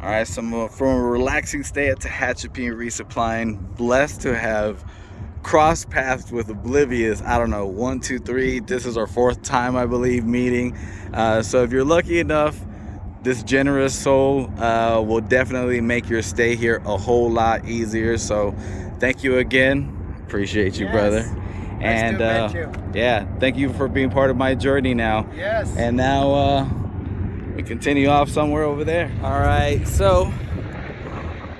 All right, so from a relaxing stay at Tehachapi and resupplying, blessed to have crossed paths with Oblivious. I don't know, 1, 2, 3. This is our fourth time, I believe, meeting. So if you're lucky enough, this generous soul will definitely make your stay here a whole lot easier. So thank you again. Appreciate you, brother. Nice And to meet you. yeah, thank you for being part of my journey now. Yes. And now we continue off somewhere over there. All right, so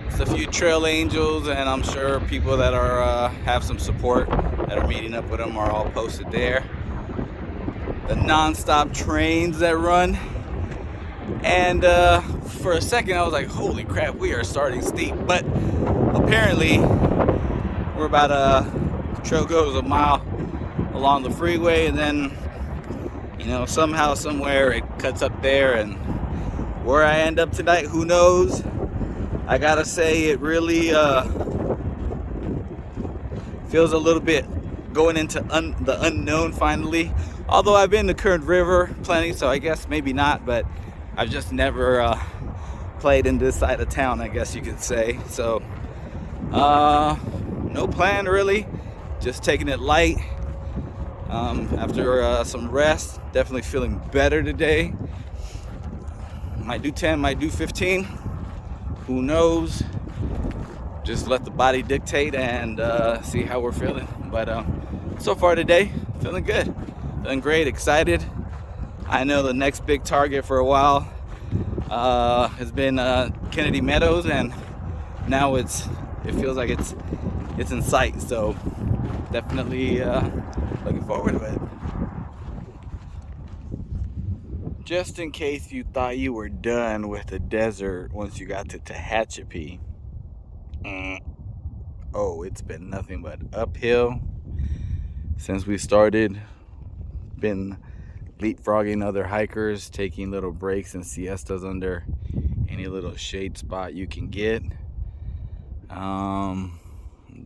it's a few trail angels, and I'm sure people that are have some support that are meeting up with them are all posted there. The non-stop trains that run. And for a second I was like, holy crap, we are starting steep. But apparently we're about the trail goes a mile along the freeway, and then, you know, somehow, somewhere it cuts up there, and where I end up tonight, who knows. I gotta say, it really feels a little bit going into the unknown finally. Although I've been to Kern River plenty, so I guess maybe not, but I've just never played in this side of town, I guess you could say. So no plan really, just taking it light. After some rest, definitely feeling better today. Might do 10, might do 15, who knows. Just let the body dictate and see how we're feeling. But so far today, feeling good, feeling great, excited. I know the next big target for a while has been Kennedy Meadows, and now it feels like it's in sight. So definitely looking forward to it. Just in case you thought you were done with the desert once you got to Tehachapi, oh, it's been nothing but uphill since we started. Been leapfrogging other hikers, taking little breaks and siestas under any little shade spot you can get. The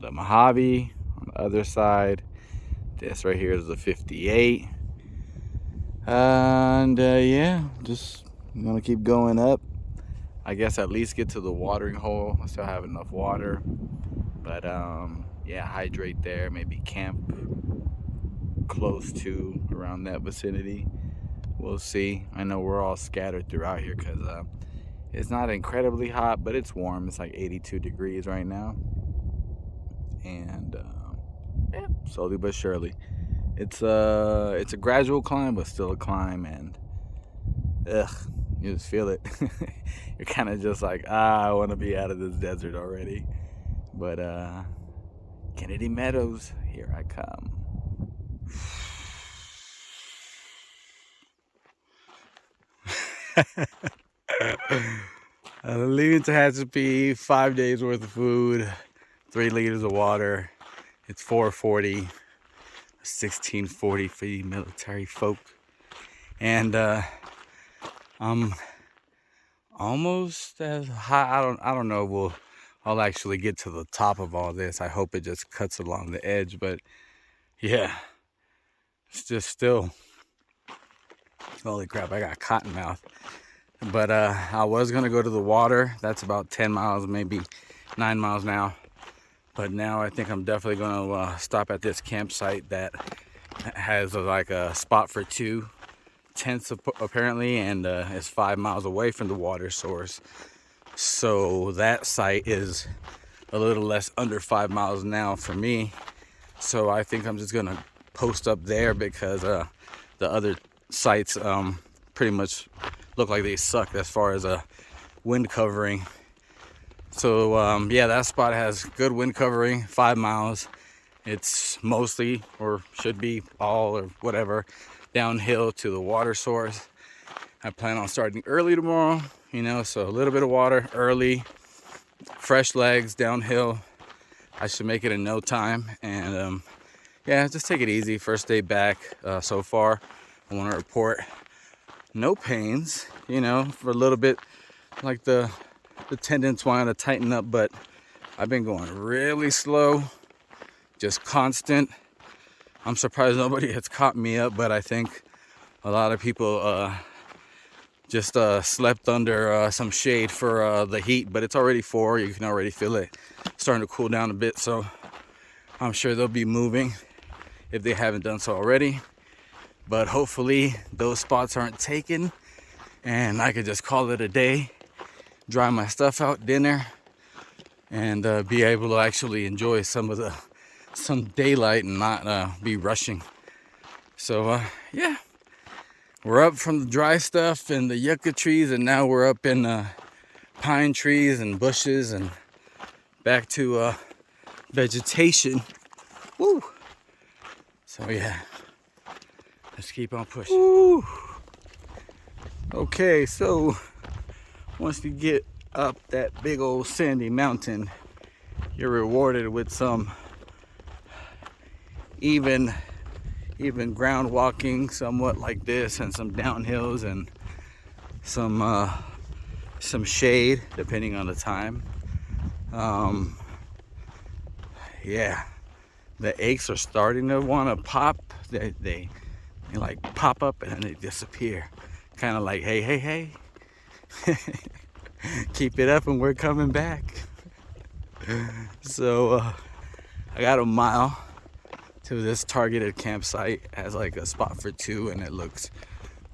Mojave on the other side. This right here is the 58. And yeah, just gonna keep going up. I guess at least get to the watering hole. I still have enough water. But yeah, hydrate there, maybe camp close to around that vicinity. We'll see. I know we're all scattered throughout here because it's not incredibly hot, but it's warm. It's like 82 degrees right now. And yeah, slowly but surely. It's a gradual climb, but still a climb, and you just feel it. You're kind of just like, I want to be out of this desert already. But Kennedy Meadows, here I come. Leaving Tehachapi, 5 days worth of food, 3 liters of water. It's 4:40, 1640 for you military folk, and I'm almost as high. I don't know. I'll actually get to the top of all this. I hope it just cuts along the edge, but yeah, it's just still. Holy crap! I got cotton mouth. But I was gonna go to the water. That's about 10 miles, maybe 9 miles now. But now I think I'm definitely gonna stop at this campsite that has like a spot for 2 tents apparently, and is 5 miles away from the water source. So that site is a little less under 5 miles now for me. So I think I'm just gonna post up there because the other sites pretty much look like they suck as far as wind covering. So yeah, that spot has good wind covering, 5 miles. It's mostly, or should be all or whatever, downhill to the water source. I plan on starting early tomorrow, you know, so a little bit of water early, fresh legs downhill. I should make it in no time. And yeah, just take it easy. First day back so far. I want to report no pains, you know, for a little bit, like the tendons wanting to tighten up, but I've been going really slow, just constant. I'm surprised nobody has caught me up, but I think a lot of people Just slept under some shade for the heat, but it's already 4. You can already feel it starting to cool down a bit, so I'm sure they'll be moving if they haven't done so already. But hopefully those spots aren't taken and I could just call it a day, dry my stuff out, dinner, and be able to actually enjoy some daylight and not be rushing. So yeah, we're up from the dry stuff and the yucca trees, and now we're up in pine trees and bushes and back to vegetation. Woo! So yeah, let's keep on pushing. Woo! Okay, so once you get up that big old sandy mountain, you're rewarded with some even ground walking, somewhat like this, and some downhills and some shade depending on the time. Yeah, the aches are starting to want to pop. They like pop up and then they disappear, kind of like hey keep it up and we're coming back. So I got a mile to this targeted campsite. It has like a spot for 2 and it looks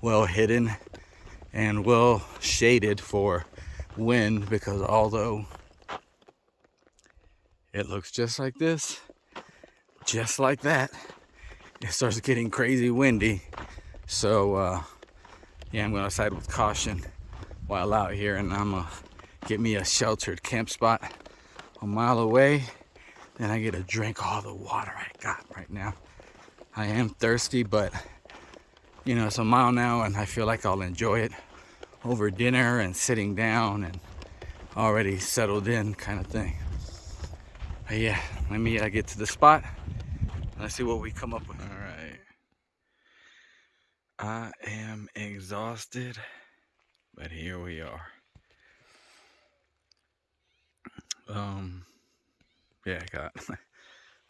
well hidden and well shaded for wind, because although it looks just like this, just like that, it starts getting crazy windy. So yeah, I'm gonna side with caution while out here, and I'm gonna get me a sheltered camp spot a mile away. Then I get to drink all the water I got right now. I am thirsty, but you know, it's a mile now and I feel like I'll enjoy it over dinner and sitting down and already settled in kind of thing. But yeah, let me get to the spot. Let's see what we come up with. All right. I am exhausted, but here we are. Yeah, I got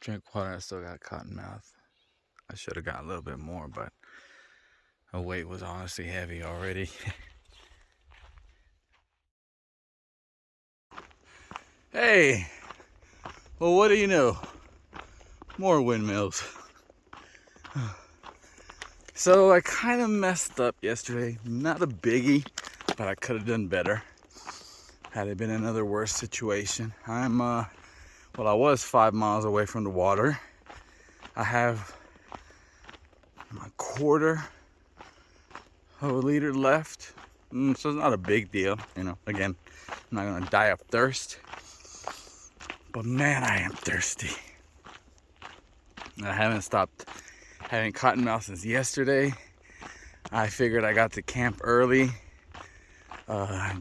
drink water. I still got cotton mouth. I should have got a little bit more, but the weight was honestly heavy already. Hey, well, what do you know? More windmills. So I kind of messed up yesterday. Not a biggie, but I could have done better had it been another worse situation. Well, I was 5 miles away from the water. I have a quarter of a liter left. So it's not a big deal, you know. Again, I'm not gonna die of thirst. But man, I am thirsty. I haven't stopped having cottonmouth since yesterday. I figured I got to camp early,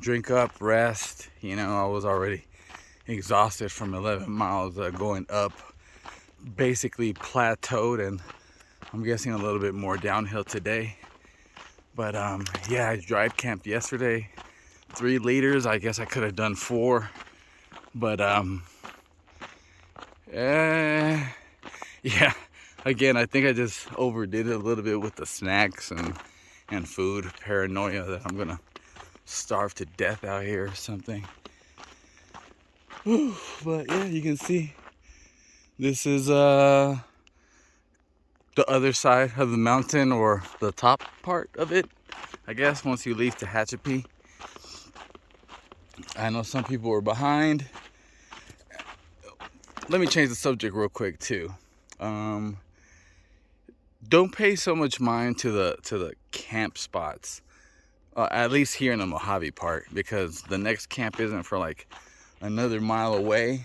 drink up, rest. You know, I was already exhausted from 11 miles going up, basically plateaued, and I'm guessing a little bit more downhill today. But yeah, I dry camped yesterday, 3 liters. I guess I could have done 4, but yeah, again, I think I just overdid it a little bit with the snacks and food. Paranoia that I'm gonna starve to death out here or something. But yeah, you can see this is the other side of the mountain, or the top part of it, I guess, once you leave Tehachapi. I know some people were behind. Let me change the subject real quick too. Don't pay so much mind to the camp spots, at least here in the Mojave part, because the next camp isn't for like another mile away.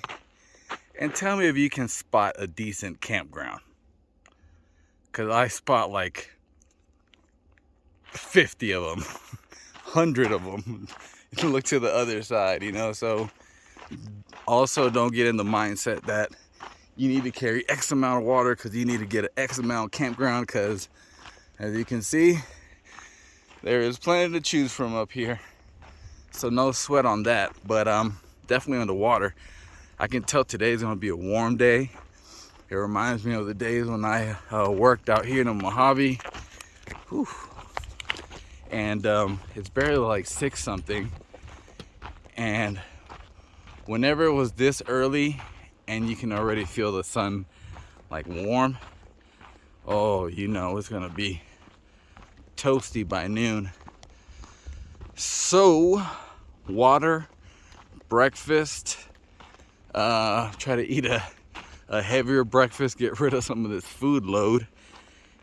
And tell me if you can spot a decent campground, because I spot like 50 of them, 100 of them. Look to the other side, you know. So also don't get in the mindset that you need to carry X amount of water because you need to get an X amount campground, because as you can see, there is plenty to choose from up here. So no sweat on that, but definitely on the water. I can tell today's gonna be a warm day. It reminds me of the days when I worked out here in the Mojave. Whew. and it's barely like 6 something. And whenever it was this early and you can already feel the sun like warm, oh, you know it's gonna be toasty by noon. So water, breakfast, try to eat a heavier breakfast, get rid of some of this food load,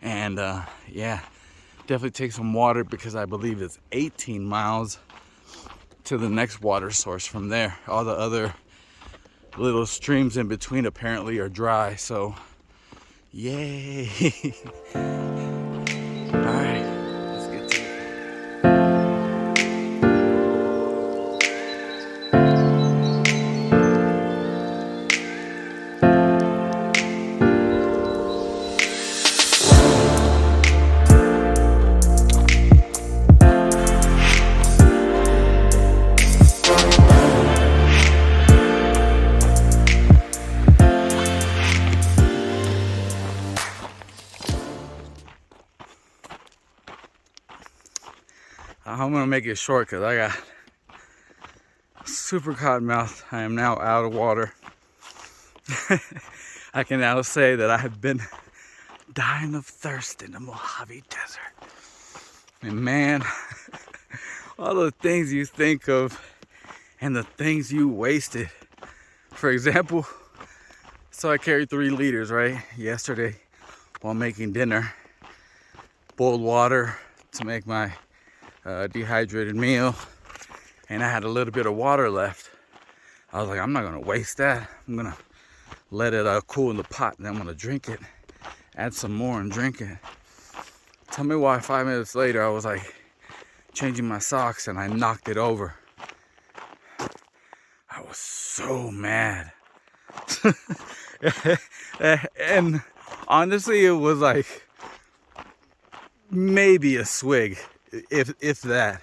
and yeah, definitely take some water, because I believe it's 18 miles to the next water source from there. All the other little streams in between apparently are dry, so yay. All right, let's get to it. I'm gonna make it short because I got super cotton mouth. I am now out of water. I can now say that I have been dying of thirst in the Mojave Desert. And man, all the things you think of and the things you wasted. For example, so I carried 3 liters, right? Yesterday while making dinner. Boiled water to make my dehydrated meal, and I had a little bit of water left. I was like, I'm not gonna waste that. I'm gonna let it cool in the pot, and I'm gonna drink it, add some more and drink it. Tell me why 5 minutes later I was like changing my socks and I knocked it over. I was so mad. And honestly, it was like maybe a swig, if that.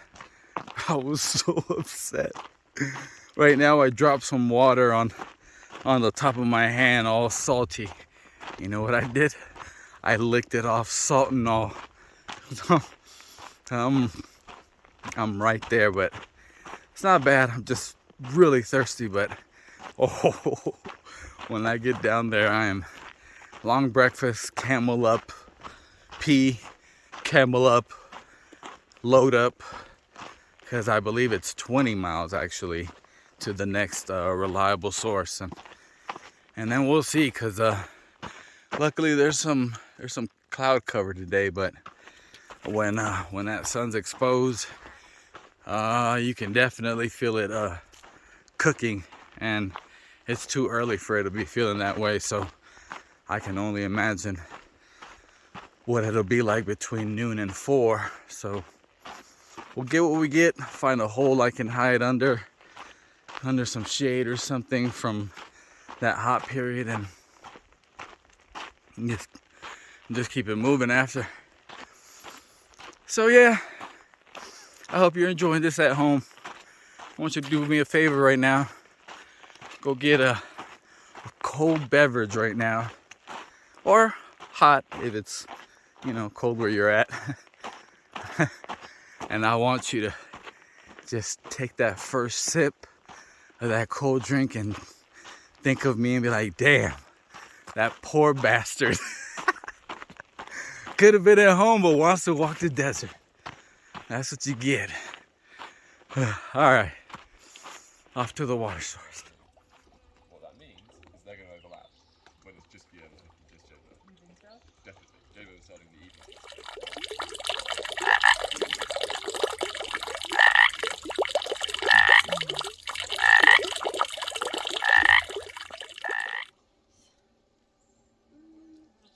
I was so upset. Right now I dropped some water on the top of my hand, all salty. You know what I did? I licked it off, salt and all. I'm right there, but it's not bad. I'm just really thirsty, but oh, when I get down there, I am long breakfast, camel up, pee, camel up, load up, because I believe it's 20 miles actually to the next reliable source, and then we'll see, because luckily there's some cloud cover today, but when that sun's exposed, you can definitely feel it cooking, and it's too early for it to be feeling that way, so I can only imagine what it'll be like between noon and 4. So we'll get what we get, find a hole I can hide under some shade or something from that hot period, and just keep it moving after. So yeah, I hope you're enjoying this at home. I want you to do me a favor right now. Go get a cold beverage right now, or hot if it's, you know, cold where you're at. And I want you to just take that first sip of that cold drink and think of me and be like, damn, that poor bastard could have been at home but wants to walk the desert. That's what you get. All right, off to the water source. What that means is they're going to overlap, but it's just just J-Lo. You think so? Definitely. J-Lo is starting the evening.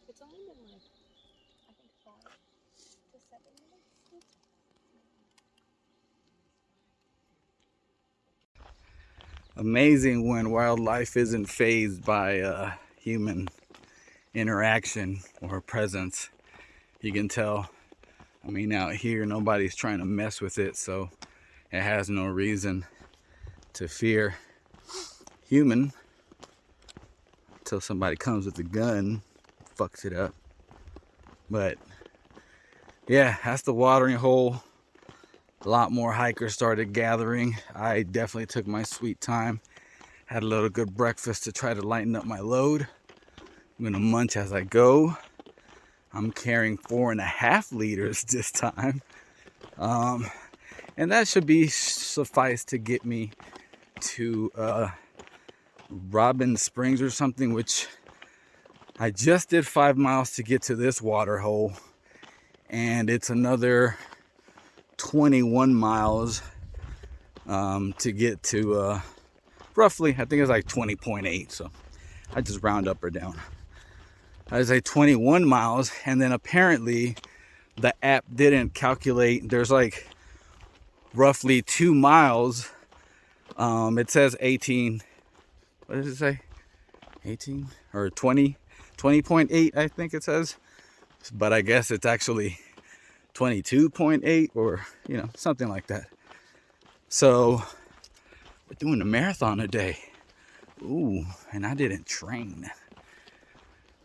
It's only been like, I think 5 to 7 minutes. Amazing when wildlife isn't fazed by human interaction or presence. You can tell. I mean, out here nobody's trying to mess with it, so it has no reason to fear human until somebody comes with a gun, fucks it up. But yeah, that's the watering hole. A lot more hikers started gathering. I definitely took my sweet time. Had a little good breakfast to try to lighten up my load. I'm gonna munch as I go. I'm carrying 4.5 liters this time. And that should be suffice to get me to Robin Springs or something, which I just did 5 miles to get to this water hole. And it's another 21 miles to get to roughly, I think it's like 20.8. So I just round up or down. I say 21 miles, and then apparently the app didn't calculate. There's like roughly 2 miles. It says 18. What does it say? 18 or 20? 20.8, I think it says. But I guess it's actually 22.8 or, you know, something like that. So we're doing a marathon today. Ooh, and I didn't train.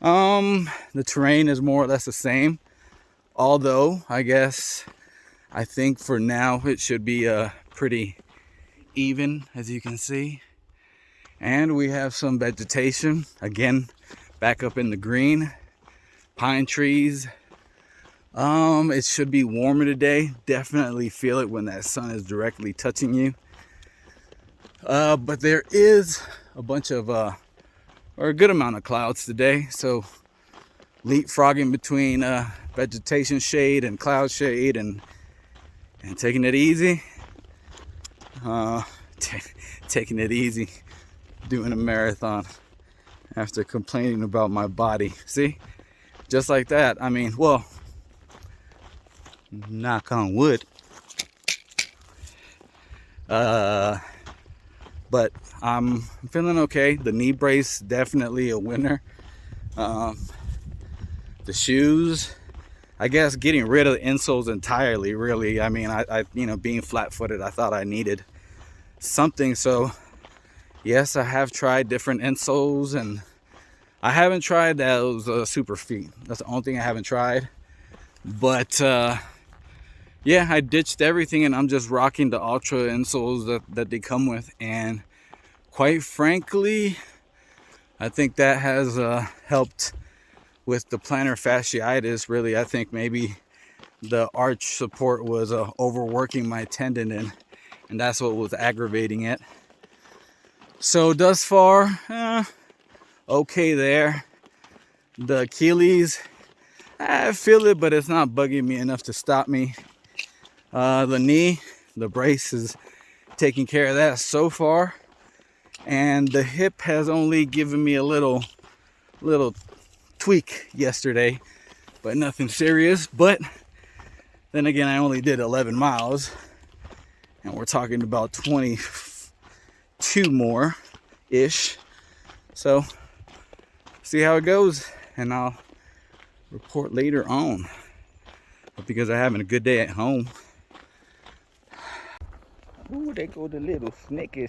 The terrain is more or less the same. Although, I think for now it should be pretty even, as you can see. And we have some vegetation, again, back up in the green. Pine trees. It should be warmer today. Definitely feel it when that sun is directly touching you. But there is a bunch of, or a good amount of clouds today. So leapfrogging between vegetation shade and cloud shade and taking it easy. Taking it easy, doing a marathon after complaining about my body. See? Just like that. I mean, well, knock on wood. But I'm feeling okay. The knee brace, definitely a winner. The shoes, I guess getting rid of the insoles entirely, really. I mean, I you know, being flat-footed, I thought I needed something. So yes, I have tried different insoles, and I haven't tried those super feet. That's the only thing I haven't tried. But yeah, I ditched everything and I'm just rocking the Ultra insoles that they come with. And quite frankly, I think that has helped with the plantar fasciitis. Really, I think maybe the arch support was overworking my tendon, and that's what was aggravating it. So thus far, okay there. The Achilles, I feel it, but it's not bugging me enough to stop me. The knee, the brace is taking care of that so far. And the hip has only given me a little tweak yesterday, but nothing serious. But then again, I only did 11 miles, and we're talking about 22 more ish. So see how it goes, and I'll report later on. But because I'm having a good day at home. Ooh, there go the little snaky.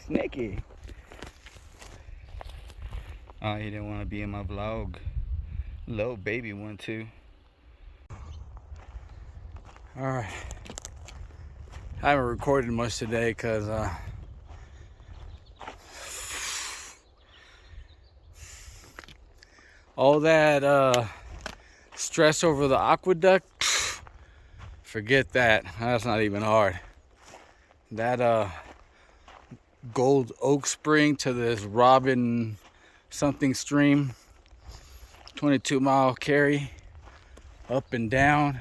Oh, he didn't want to be in my vlog. Little baby one too. Alright. I haven't recorded much today because all that stress over the aqueduct, forget that. That's not even hard. That Gold Oak Spring to this Robin something stream, 22-mile carry up and down.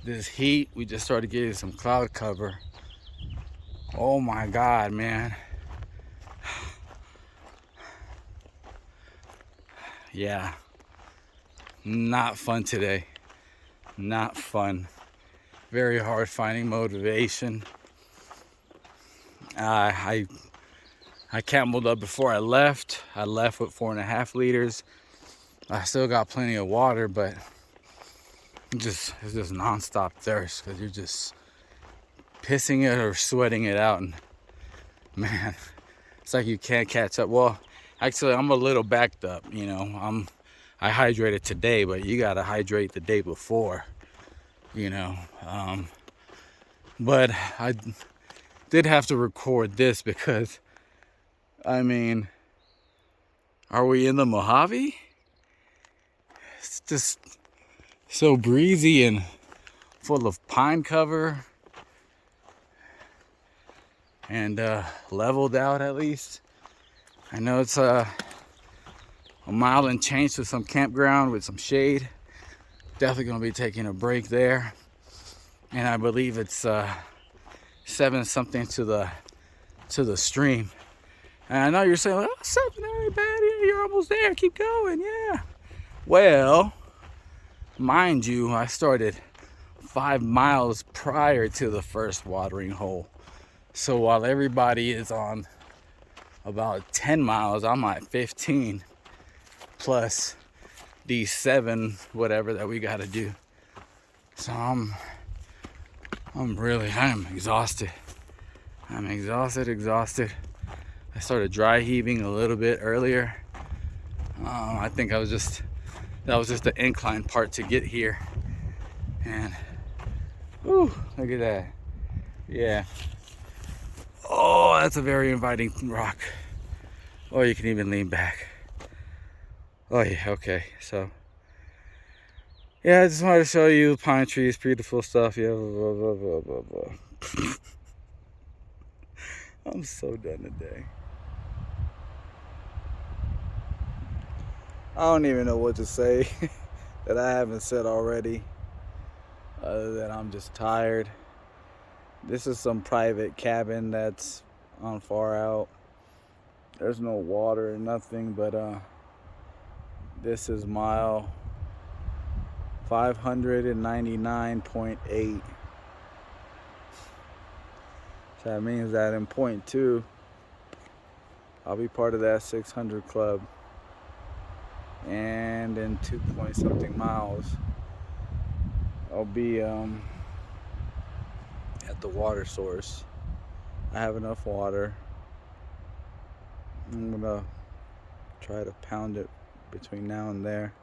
This heat, we just started getting some cloud cover. Oh my God, man. Yeah, not fun today. Not fun. Very hard finding motivation. I cameled up before I left. I left with 4.5 liters. I still got plenty of water, but it's just non-stop thirst because you're just pissing it or sweating it out, and man, it's like you can't catch up. Well, actually, I'm a little backed up. You know, I hydrated today, but you gotta hydrate the day before. You know, But I did have to record this because, I mean, are we in the Mojave? It's just so breezy and full of pine cover and leveled out at least. I know it's a mile and change to some campground with some shade. Definitely gonna be taking a break there. And I believe it's 7 something to the stream. And I know you're saying, oh, 7 ain't bad, yeah, you're almost there, keep going, yeah. Well, mind you, I started 5 miles prior to the first watering hole. So while everybody is on about 10 miles, I'm at 15 plus these 7 whatever that we got to do. So I'm exhausted. I'm exhausted. I started dry heaving a little bit earlier. I think that was just the incline part to get here. And whew, look at that. Yeah. Oh, that's a very inviting rock. Or you can even lean back. Oh yeah, okay. So yeah, I just wanted to show you pine trees, beautiful stuff. Yeah, blah, blah, blah, blah, blah. I'm so done today. I don't even know what to say that I haven't said already, other than I'm just tired. This is some private cabin that's on far out. There's no water or nothing, but this is mile 599.8. So that means that in point 2, I'll be part of that 600 club. And in 2 point something miles, I'll be at the water source. I have enough water. I'm gonna try to pound it between now and there.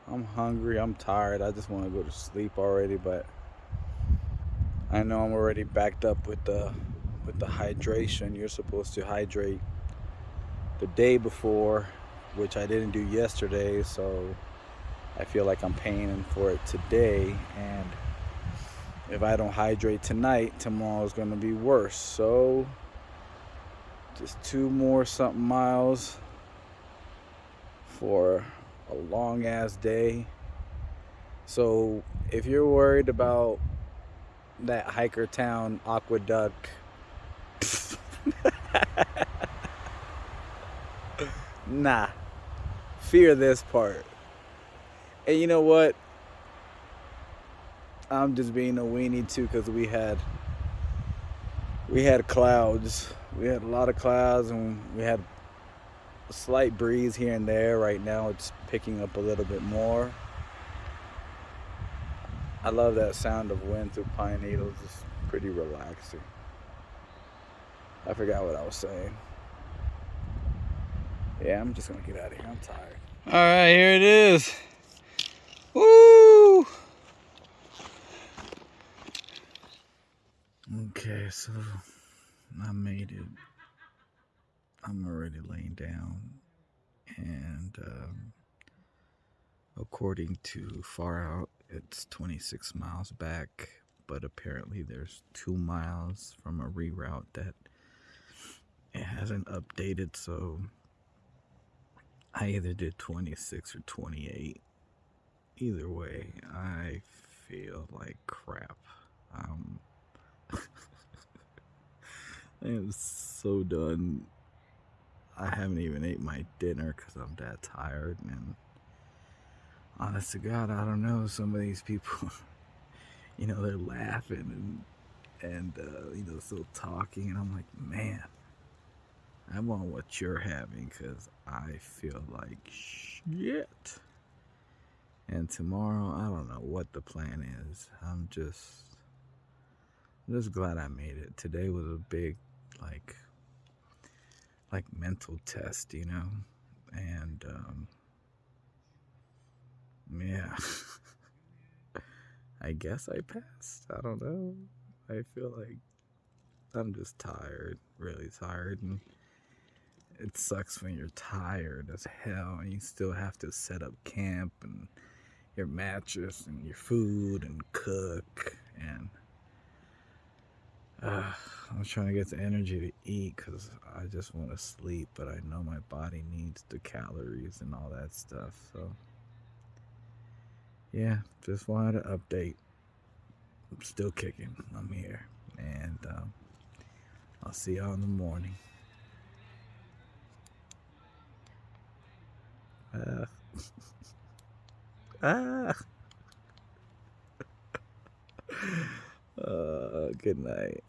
I'm hungry, I'm tired, I just want to go to sleep already, but I know I'm already backed up with the hydration. You're supposed to hydrate the day before, which I didn't do yesterday, so I feel like I'm paying for it today, and if I don't hydrate tonight, tomorrow's gonna be worse. So just 2 more something miles for a long ass day. So if you're worried about that hiker town aqueduct, nah, fear this part. And you know what? I'm just being a weenie too, because we had clouds. We had a lot of clouds, and we had a slight breeze here and there. Right now it's picking up a little bit more. I love that sound of wind through pine needles. It's pretty relaxing. I forgot what I was saying. Yeah, I'm just gonna get out of here. I'm tired. All right, here it is. Woo! Okay, so I made it. I'm already laying down, and according to Far Out, it's 26 miles back, but apparently there's 2 miles from a reroute that it hasn't updated, so I either did 26 or 28. Either way, I feel like crap. I am so done. I haven't even ate my dinner because I'm that tired, and honest to God, I don't know. Some of these people, they're laughing and still talking, and I'm like, man, I want what you're having because I feel like shit. And tomorrow, I don't know what the plan is. I'm just glad I made it. Today was a big, like mental test, and yeah. I guess I passed. I don't know. I feel like I'm just tired, really tired, and it sucks when you're tired as hell and you still have to set up camp and your mattress and your food and cook, and I'm trying to get the energy to eat because I just want to sleep, but I know my body needs the calories and all that stuff. So yeah, just wanted to update. I'm still kicking. I'm here, and I'll see y'all in the morning. Uh, ah. Good night.